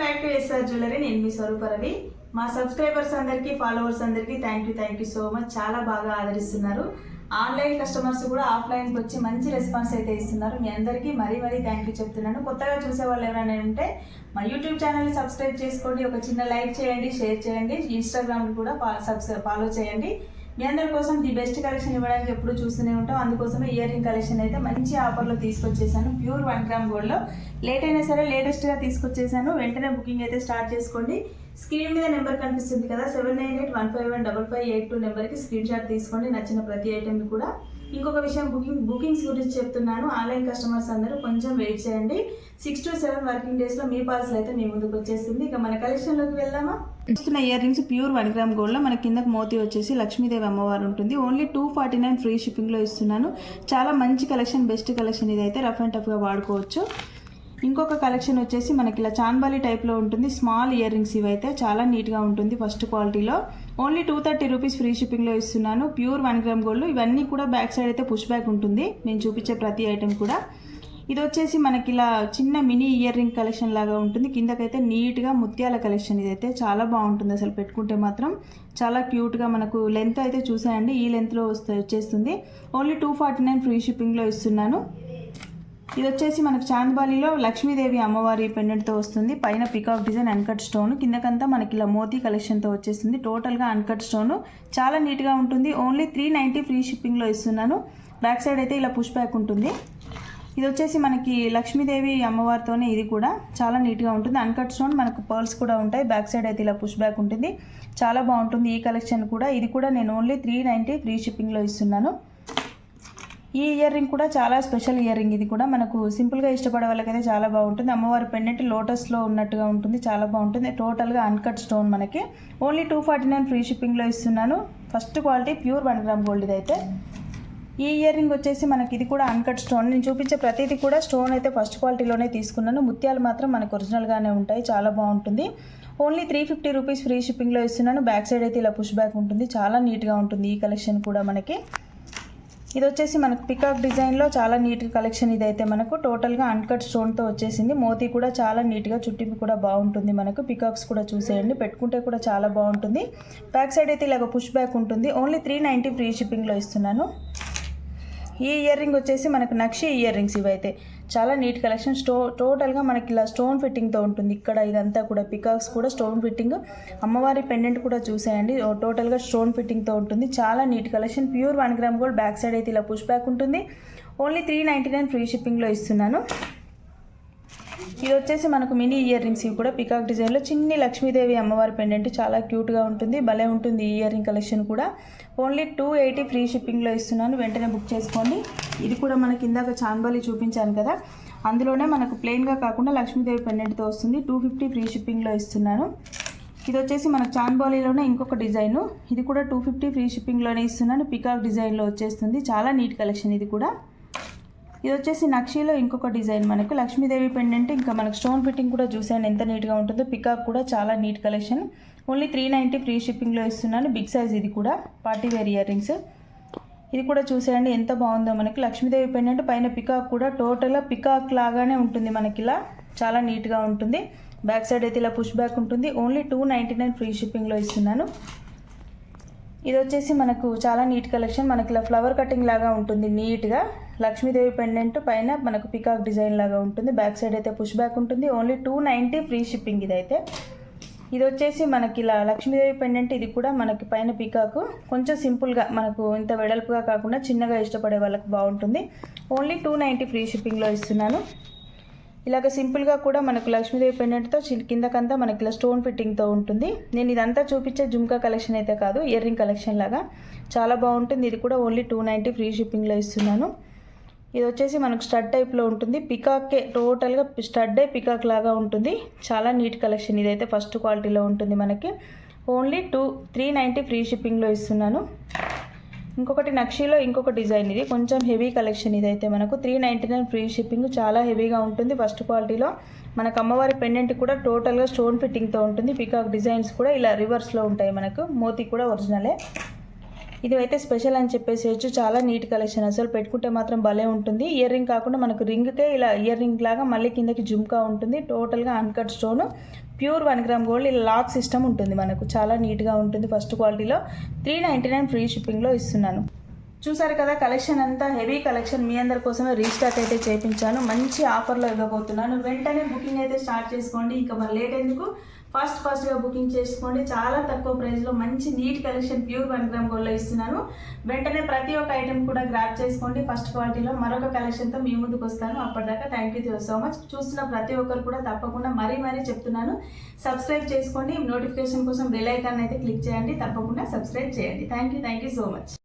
Back to SR jewellery. నేను మీ స్వరూప రవి. మా subscribers అందరికీ, ఫాలోవర్స్ అందరికీ థ్యాంక్ యూ సో మచ్. చాలా బాగా ఆదరిస్తున్నారు. ఆన్లైన్ కస్టమర్స్ కూడా ఆఫ్లైన్కి వచ్చి మంచి రెస్పాన్స్ అయితే ఇస్తున్నారు. మీ అందరికీ మరీ థ్యాంక్ యూ చెప్తున్నాను. కొత్తగా చూసే వాళ్ళు ఎవరైనా ఉంటే మా యూట్యూబ్ ఛానల్ని సబ్స్క్రైబ్ చేసుకోండి, ఒక చిన్న లైక్ చేయండి, షేర్ చేయండి, ఇన్స్టాగ్రామ్ని కూడా ఫాలో చేయండి. మీ అందరి కోసం ది బెస్ట్ కలెక్షన్ ఇవ్వడానికి ఎప్పుడు చూస్తూనే ఉంటాం. అందుకోసమే ఇయర్ రింగ్ కలెక్షన్ అయితే మంచి ఆఫర్లో తీసుకొచ్చేసాను. ప్యూర్ 1 గ్రామ్ గోల్డ్లో లేట్ అయినా సరే లేటెస్ట్గా తీసుకొచ్చేసాను. వెంటనే బుకింగ్ అయితే స్టార్ట్ చేసుకోండి. స్క్రీన్ మీద నెంబర్ కనిపిస్తుంది కదా, 7981515582 నెంబర్కి స్క్రీన్ షాట్ తీసుకోండి. నచ్చిన ప్రతి ఐటెంని కూడా. ఇంకొక విషయం, బుకింగ్స్ గురించి చెప్తున్నాను. ఆన్లైన్ కస్టమర్స్ అందరూ కొంచెం వెయిట్ చేయండి. 6 to 7 వర్కింగ్ డేస్లో మీ పార్సల్ అయితే మీ ముందుకు వచ్చేస్తుంది. ఇక మన కలెక్షన్లోకి వెళ్దామా. చూస్తున్న ఇయర్ రింగ్స్ ప్యూర్ 1 గ్రామ్ గోల్డ్లో మన కిందకు మోతీ వచ్చేసి లక్ష్మీదేవి అమ్మవారు ఉంటుంది. ఓన్లీ 249 ఫ్రీ షిప్పింగ్లో ఇస్తున్నాను. చాలా మంచి కలెక్షన్, బెస్ట్ కలెక్షన్. ఇదైతే రఫ్ అండ్ టఫ్గా వాడుకోవచ్చు. ఇంకొక కలెక్షన్ వచ్చేసి మనకి ఇలా చాన్బాలి టైప్లో ఉంటుంది. స్మాల్ ఇయర్ రింగ్స్ ఇవైతే చాలా నీట్గా ఉంటుంది. ఫస్ట్ క్వాలిటీలో ఓన్లీ 230 రూపీస్ ఫ్రీ షిప్పింగ్లో ఇస్తున్నాను. Pure 1 gram gold. ఇవన్నీ కూడా బ్యాక్ సైడ్ అయితే పుష్ బ్యాక్ ఉంటుంది. నేను చూపించే ప్రతి ఐటెం కూడా. ఇది వచ్చేసి మనకి ఇలా చిన్న మినీ ఇయర్ రింగ్ కలెక్షన్ లాగా ఉంటుంది. కిందకైతే నీట్గా ముత్యాల కలెక్షన్. ఇదైతే చాలా బాగుంటుంది. అసలు పెట్టుకుంటే మాత్రం చాలా క్యూట్గా. మనకు లెంత్ అయితే చూసాయండి, ఈ లెంత్లో వచ్చేస్తుంది. ఓన్లీ 249 ఫ్రీ షిప్పింగ్లో ఇస్తున్నాను. ఇది వచ్చేసి మనకు చాంద్బాలిలో లక్ష్మీదేవి అమ్మవారి పెండెంట్తో వస్తుంది. పైన పికాక్ డిజైన్, అన్కట్ స్టోన్. కిందకంతా మనకి ఇలా మోతీ కలెక్షన్తో వచ్చేస్తుంది. టోటల్గా అన్కట్ స్టోన్. చాలా నీట్గా ఉంటుంది. ఓన్లీ 390 ఫ్రీ షిప్పింగ్లో ఇస్తున్నాను. బ్యాక్ సైడ్ అయితే ఇలా పుష్ బ్యాక్ ఉంటుంది. ఇది వచ్చేసి మనకి లక్ష్మీదేవి అమ్మవారితోనే. ఇది కూడా చాలా నీట్గా ఉంటుంది. అన్కట్ స్టోన్, మనకు పర్ల్స్ కూడా ఉంటాయి. బ్యాక్ సైడ్ అయితే ఇలా పుష్ బ్యాక్ ఉంటుంది. చాలా బాగుంటుంది ఈ కలెక్షన్ కూడా. ఇది కూడా నేను ఓన్లీ 390 ఫ్రీ షిప్పింగ్లో ఇస్తున్నాను. ఈ ఇయర్ రింగ్ కూడా చాలా స్పెషల్ ఇయర్ రింగ్. ఇది కూడా మనకు సింపుల్గా ఇష్టపడే వాళ్ళకైతే చాలా బాగుంటుంది. అమ్మవారి పెండెంట్ లోటస్లో ఉన్నట్టుగా ఉంటుంది. చాలా బాగుంటుంది. టోటల్గా అన్కట్ స్టోన్. మనకి ఓన్లీ 249 ఫ్రీ షిప్పింగ్లో ఇస్తున్నాను. First quality pure 1 gram gold. ఇదైతే ఈ ఇయర్ రింగ్ వచ్చేసి మనకి ఇది కూడా అన్కట్ స్టోన్. నేను చూపించే ప్రతిదీ కూడా స్టోన్ అయితే ఫస్ట్ క్వాలిటీలోనే తీసుకున్నాను. ముత్యాలు మాత్రం మనకు ఒరిజినల్గానే ఉంటాయి. చాలా బాగుంటుంది. ఓన్లీ 350 రూపీస్ ఫ్రీ షిప్పింగ్లో ఇస్తున్నాను. బ్యాక్ సైడ్ అయితే ఇలా పుష్ బ్యాక్ ఉంటుంది. చాలా నీట్గా ఉంటుంది ఈ కలెక్షన్ కూడా మనకి. ఇది వచ్చేసి మనకు పికాక్ డిజైన్లో చాలా నీట్ కలెక్షన్. ఇదైతే మనకు టోటల్గా అన్కట్ స్టోన్తో వచ్చేసింది. మోతీ కూడా చాలా నీట్గా, చుట్టింపు కూడా బాగుంటుంది. మనకు పికాక్స్ కూడా చూసేయండి, పెట్టుకుంటే కూడా చాలా బాగుంటుంది. బ్యాక్ సైడ్ అయితే ఇలాగ పుష్ బ్యాక్ ఉంటుంది. ఓన్లీ 390 ఫ్రీ షిప్పింగ్లో ఇస్తున్నాను. ఈ ఇయర్ రింగ్ వచ్చేసి మనకు నక్షి ఇయర్ రింగ్స్. ఇవైతే చాలా నీట్ కలెక్షన్. టోటల్గా మనకి ఇలా స్టోన్ ఫిట్టింగ్తో ఉంటుంది. ఇక్కడ ఇదంతా కూడా పికాక్స్ కూడా స్టోన్ ఫిట్టింగ్. అమ్మవారి పెండెంట్ కూడా చూసేయండి, టోటల్గా స్టోన్ ఫిట్టింగ్తో ఉంటుంది. చాలా neat collection. Pure 1 gram gold. Back side అయితే ఇలా పుష్ బ్యాక్ ఉంటుంది. ఓన్లీ 399 ఫ్రీ షిప్పింగ్లో ఇస్తున్నాను. ఇది వచ్చేసి మనకు మినీ ఇయర్ రింగ్స్. ఇవి కూడా పికాక్ డిజైన్లో చిన్ని లక్ష్మీదేవి అమ్మవారి పెండెంట్. చాలా క్యూట్గా ఉంటుంది, భలే ఉంటుంది ఈ ఇయర్ రింగ్ కలెక్షన్ కూడా. ఓన్లీ 280 ఫ్రీ షిప్పింగ్లో ఇస్తున్నాను. వెంటనే బుక్ చేసుకోండి. ఇది కూడా మనకి ఇందాక చాన్బాలి చూపించాను కదా, అందులోనే మనకు ప్లెయిన్గా కాకుండా లక్ష్మీదేవి పెండెంట్తో వస్తుంది. 250 ఫ్రీ షిప్పింగ్లో ఇస్తున్నాను. ఇది వచ్చేసి మనకు చాన్బాలీలోనే ఇంకొక డిజైను. ఇది కూడా 250 ఫ్రీ షిప్పింగ్లోనే ఇస్తున్నాను. పికాక్ డిజైన్లో వచ్చేస్తుంది. చాలా నీట్ కలెక్షన్ ఇది కూడా. ఇది వచ్చేసి నక్షీలో ఇంకొక డిజైన్. మనకు లక్ష్మీదేవి పెండెంట్, ఇంకా మనకు స్టోన్ ఫిట్టింగ్ కూడా చూసాను ఎంత నీట్గా ఉంటుందో. పికాక్ కూడా చాలా నీట్ కలెక్షన్. ఓన్లీ 390 ఫ్రీ షిప్పింగ్లో ఇస్తున్నాను. Big size. ఇది కూడా పార్టీ వేర్ ఇయర్ రింగ్స్. ఇది కూడా చూసేయండి ఎంత బాగుందో. మనకి లక్ష్మీదేవి పెండెంట్, పైన పికాక్ కూడా టోటల్గా పికాక్ లాగానే ఉంటుంది. మనకి ఇలా చాలా నీట్గా ఉంటుంది. బ్యాక్ సైడ్ అయితే ఇలా పుష్ బ్యాక్ ఉంటుంది. ఓన్లీ 299 ఫ్రీ షిప్పింగ్లో ఇస్తున్నాను. ఇది వచ్చేసి మనకు చాలా నీట్ కలెక్షన్. మనకి ఇలా ఫ్లవర్ కటింగ్ లాగా ఉంటుంది నీట్గా. లక్ష్మీదేవి పెండెంట్, పైన మనకు పికాక్ డిజైన్ లాగా ఉంటుంది. బ్యాక్ సైడ్ అయితే పుష్ బ్యాక్ ఉంటుంది. Only 290 free shipping. ఇదైతే ఇది వచ్చేసి మనకి ఇలా లక్ష్మీదేవి పెండెంట్. ఇది కూడా మనకి పైన పికాక్, కొంచెం సింపుల్గా, మనకు ఇంత వెడల్పుగా కాకుండా చిన్నగా ఇష్టపడే వాళ్ళకి బాగుంటుంది. ఓన్లీ 290 ఫ్రీ షిప్పింగ్లో ఇస్తున్నాను. ఇలాగ సింపుల్గా కూడా మనకు లక్ష్మీదేవి పెండెంట్తో కిందకంతా మనకి ఇలా స్టోన్ ఫిట్టింగ్తో ఉంటుంది. నేను ఇదంతా చూపించే జుమ్కా కలెక్షన్ అయితే కాదు, ఇయర్ రింగ్ కలెక్షన్ లాగా చాలా బాగుంటుంది. ఇది కూడా ఓన్లీ 290 ఫ్రీ షిప్పింగ్లో ఇస్తున్నాను. ఇది వచ్చేసి మనకు స్టడ్ టైప్లో ఉంటుంది. పికాకే, టోటల్గా స్టడ్డే పికాక్ లాగా ఉంటుంది. చాలా నీట్ కలెక్షన్. ఇదైతే ఫస్ట్ క్వాలిటీలో ఉంటుంది మనకి. ఓన్లీ 390 ఫ్రీ షిప్పింగ్లో ఇస్తున్నాను. ఇంకొకటి నక్షీలో ఇంకొక డిజైన్. ఇది కొంచెం హెవీ కలెక్షన్. ఇదైతే మనకు 399 ఫ్రీ షిప్పింగ్. చాలా హెవీగా ఉంటుంది. ఫస్ట్ క్వాలిటీలో మనకు అమ్మవారి పెండెంట్ కూడా టోటల్గా స్టోన్ ఫిట్టింగ్తో ఉంటుంది. పికాక్ డిజైన్స్ కూడా ఇలా రివర్స్లో ఉంటాయి. మనకు మోతీ కూడా ఒరిజినలే. ఇది అయితే స్పెషల్ అని చెప్పేసేయచ్చు. చాలా నీట్ కలెక్షన్. అసలు పెట్టుకుంటే మాత్రం భలే ఉంటుంది. ఇయర్ రింగ్ కాకుండా మనకు రింగ్కే ఇలా ఇయర్ రింగ్ లాగా మళ్ళీ కిందకి జుమ్కా ఉంటుంది. టోటల్గా uncut stone, pure 1 gram gold. ఇలా లాక్ సిస్టమ్ ఉంటుంది మనకు, చాలా నీట్గా ఉంటుంది. ఫస్ట్ క్వాలిటీలో 399 ఫ్రీ షిప్పింగ్లో ఇస్తున్నాను. చూసారు కదా కలెక్షన్ అంతా హెవీ కలెక్షన్. మీ అందరి కోసమే రీస్టాక్ అయితే చేయించాను. మంచి ఆఫర్లో ఇవ్వబోతున్నాను. వెంటనే బుకింగ్ అయితే స్టార్ట్ చేసుకోండి. ఇంకా మరి లేట్ ఎందుకు, ఫాస్ట్గా బుకింగ్ చేసుకోండి. చాలా తక్కువ ప్రైస్లో మంచి నీట్ కలెక్షన్ ప్యూర్ 1 గ్రామ్ గోల్డ్లో ఇస్తున్నాను. వెంటనే ప్రతి ఒక్క ఐటెం కూడా గ్రాప్ చేసుకోండి. ఫస్ట్ క్వాలిటీలో మరొక కలెక్షన్తో మీ ముందుకు వస్తాను. అప్పటిదాకా థ్యాంక్ యూ సో మచ్. చూస్తున్న ప్రతి ఒక్కరు కూడా తప్పకుండా మరీ చెప్తున్నాను, సబ్స్క్రైబ్ చేసుకోండి. నోటిఫికేషన్ కోసం బెల్ ఐకాన్ అయితే క్లిక్ చేయండి. తప్పకుండా సబ్స్క్రైబ్ చేయండి. Thank you so much.